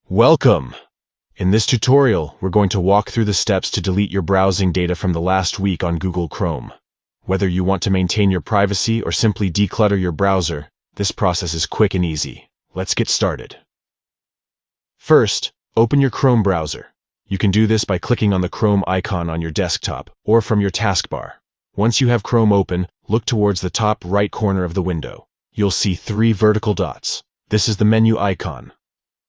Welcome! In this tutorial, we're going to walk through the steps to delete your browsing data from the last week on Google Chrome. Whether you want to maintain your privacy or simply declutter your browser, this process is quick and easy. Let's get started. First, open your Chrome browser. You can do this by clicking on the Chrome icon on your desktop or from your taskbar. Once you have Chrome open, look towards the top right corner of the window. You'll see 3 vertical dots. This is the menu icon.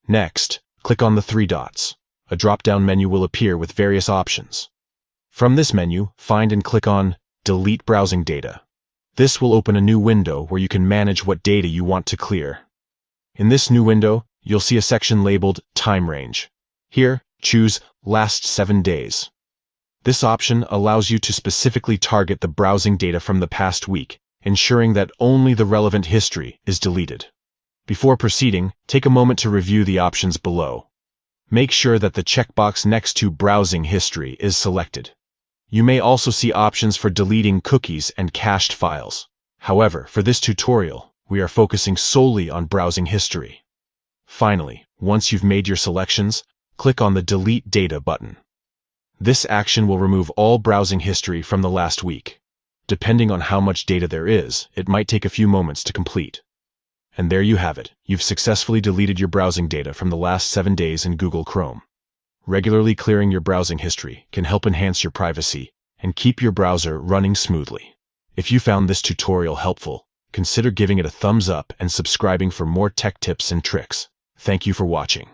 Next, click on the 3 dots. A drop-down menu will appear with various options. From this menu, find and click on Delete Browsing Data. This will open a new window where you can manage what data you want to clear. In this new window, you'll see a section labeled Time Range. Here, choose Last 7 days. This option allows you to specifically target the browsing data from the past week, ensuring that only the relevant history is deleted. Before proceeding, take a moment to review the options below. Make sure that the checkbox next to Browsing History is selected. You may also see options for deleting cookies and cached files. However, for this tutorial, we are focusing solely on browsing history. Finally, once you've made your selections, click on the Delete Data button. This action will remove all browsing history from the last week. Depending on how much data there is, it might take a few moments to complete. And there you have it. You've successfully deleted your browsing data from the last 7 days in Google Chrome. Regularly clearing your browsing history can help enhance your privacy and keep your browser running smoothly. If you found this tutorial helpful, consider giving it a thumbs up and subscribing for more tech tips and tricks. Thank you for watching.